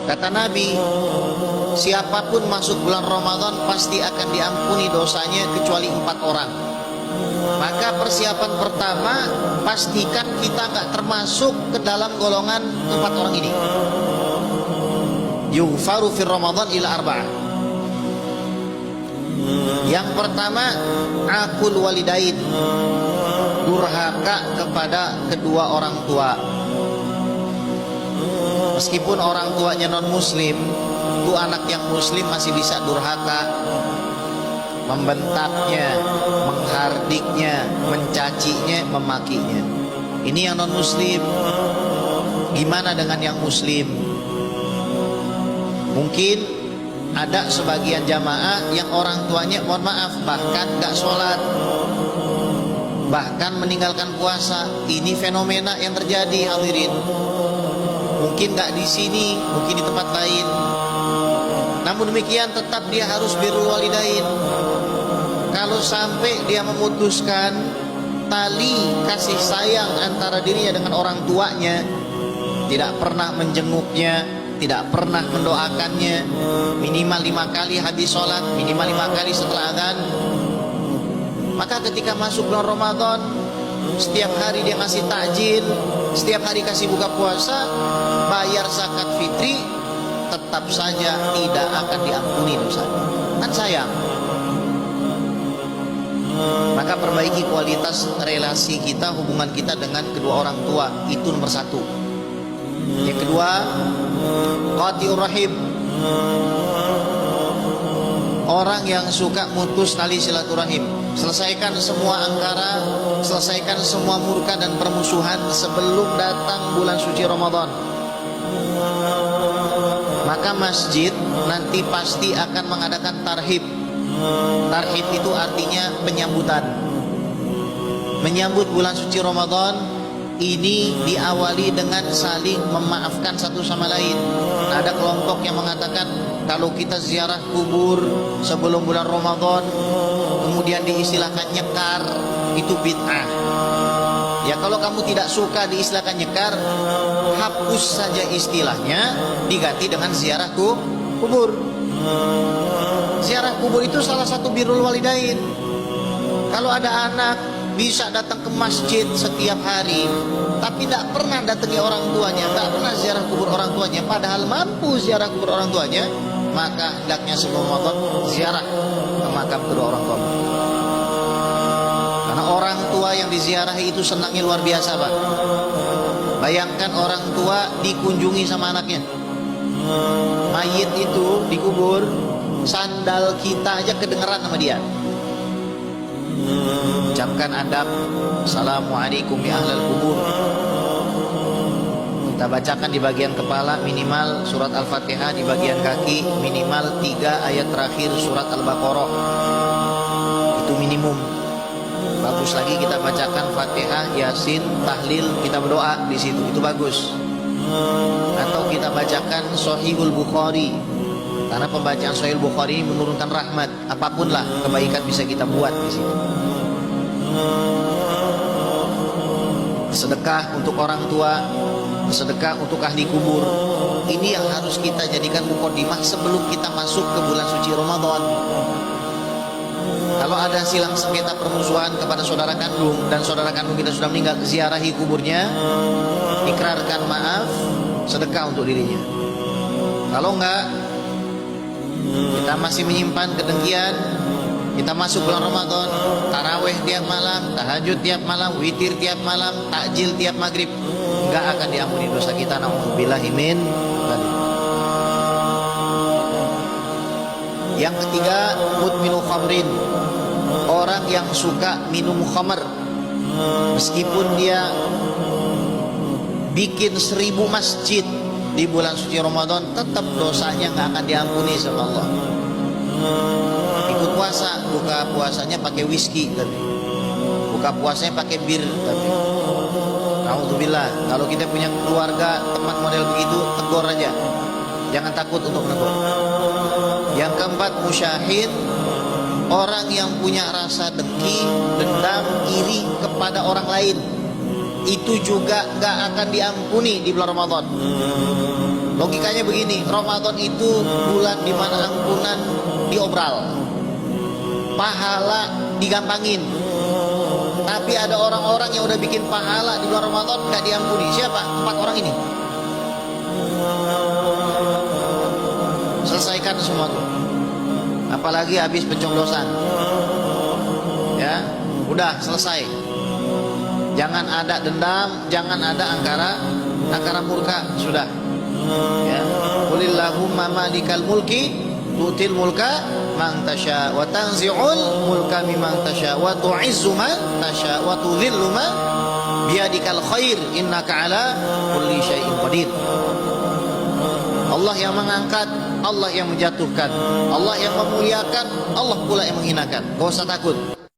Kata Nabi, siapapun masuk bulan Ramadan pasti akan diampuni dosanya kecuali 4 orang. Maka persiapan pertama, pastikan kita nggak termasuk ke dalam golongan 4 orang ini. Yughfaru fi Ramadan ila 4. Yang pertama, aqul walidain, durhaka kepada kedua orang tua. Meskipun orang tuanya non muslim, itu anak yang muslim masih bisa durhaka, membentaknya, menghardiknya, mencacinya, memakinya. Ini yang non muslim. Gimana dengan yang muslim? Mungkin ada sebagian jamaah yang orang tuanya, mohon maaf, bahkan gak sholat, bahkan meninggalkan puasa. Ini fenomena yang terjadi, hadirin. Mungkin gak di sini, mungkin di tempat lain. Namun demikian tetap dia harus birrul walidain. Kalau sampai dia memutuskan tali kasih sayang antara dirinya dengan orang tuanya, tidak pernah menjenguknya, tidak pernah mendoakannya, minimal 5 kali habis sholat, minimal 5 kali setelah adzan, maka ketika masuk bulan Ramadan, setiap hari dia ngasih takjil, setiap hari kasih buka puasa, bayar zakat fitri, tetap saja tidak akan diampuni dosanya. Kan sayang. Maka perbaiki kualitas relasi kita, hubungan kita dengan kedua orang tua. Itu nomor 1. Yang kedua, qati'ur rahim, orang yang suka mutus tali silaturahim. Selesaikan semua angkara, selesaikan semua murka dan permusuhan sebelum datang bulan suci Ramadan. Maka masjid nanti pasti akan mengadakan tarhib. Tarhib itu artinya penyambutan. Menyambut bulan suci Ramadan ini diawali dengan saling memaafkan satu sama lain. Ada kelompok yang mengatakan kalau kita ziarah kubur sebelum bulan Ramadan kemudian diistilahkan nyekar, itu bid'ah. Ya kalau kamu tidak suka diistilahkan nyekar, hapus saja istilahnya, diganti dengan ziarah kubur. Ziarah kubur itu salah satu birrul walidain. Kalau ada anak bisa datang ke masjid setiap hari, tapi tidak pernah datangi orang tuanya, tidak pernah ziarah kubur orang tuanya, padahal mampu ziarah kubur orang tuanya, maka hendaknya sebelum Ramadan ziarah ke makam kedua orang tua. Karena orang tua yang diziarahi itu senangnya luar biasa, Pak. Bayangkan orang tua dikunjungi sama anaknya. Mayit itu dikubur, sandal kita aja kedengeran sama dia. Ucapkan adab, assalamualaikum ya ahlal kubur. Kita bacakan di bagian kepala minimal surat Al-Fatihah, di bagian kaki minimal 3 ayat terakhir surat Al-Baqarah. Itu minimum. Bagus lagi kita bacakan Fatihah, Yasin, tahlil, kita berdoa di situ. Itu bagus. Atau kita bacakan Sahihul Bukhari. Karena pembacaan Sahih Bukhari ini menurunkan rahmat. Apapun lah kebaikan bisa kita buat di situ. Sedekah untuk orang tua, sedekah untuk ahli kubur. Ini yang harus kita jadikan mukadimah sebelum kita masuk ke bulan suci Ramadan. Kalau ada silang sengketa permusuhan kepada saudara kandung dan saudara kandung kita sudah meninggal, ziarahi kuburnya, ikrarkan maaf, sedekah untuk dirinya. Kalau enggak, kita masih menyimpan kedengkian, kita masuk bulan Ramadan, taraweh tiap malam, tahajud tiap malam, witir tiap malam, takjil tiap maghrib, enggak akan diampuni dosa kita. Na'udzubillahi min dzalik. Yang ketiga, mudminu khamrin, orang yang suka minum khamr. Meskipun dia bikin 1000 masjid di bulan suci Ramadan, tetap dosanya nggak akan diampuni sama Allah. Ikut puasa, buka puasanya pakai whisky, buka puasanya pakai bir, Alhamdulillah. Kalau kita punya keluarga teman model begitu, tegur aja, jangan takut untuk menegur. Yang keempat, musyahid, orang yang punya rasa dengki, dendam, iri kepada orang lain. Itu juga gak akan diampuni di bulan Ramadan. Logikanya begini, Ramadan itu bulan di mana ampunan diobral, pahala digampangin. Tapi ada orang-orang yang udah bikin pahala di bulan Ramadan gak diampuni. Siapa? 4 orang ini. Selesaikan semua tuh. Apalagi habis pencoblosan. Ya, udah selesai. Jangan ada dendam, jangan ada angkara murka, sudah. Ya. Qulillahumma malikal mulki tu'til mulka man tasya wa tanzi'ul mulka mimman tasya wa tu'izzu man tasya wa tudhillu man biyadikal khair innaka ala kulli syai'in qadir. Allah yang mengangkat, Allah yang menjatuhkan, Allah yang memuliakan, Allah pula yang menghinakan. Gak usah takut.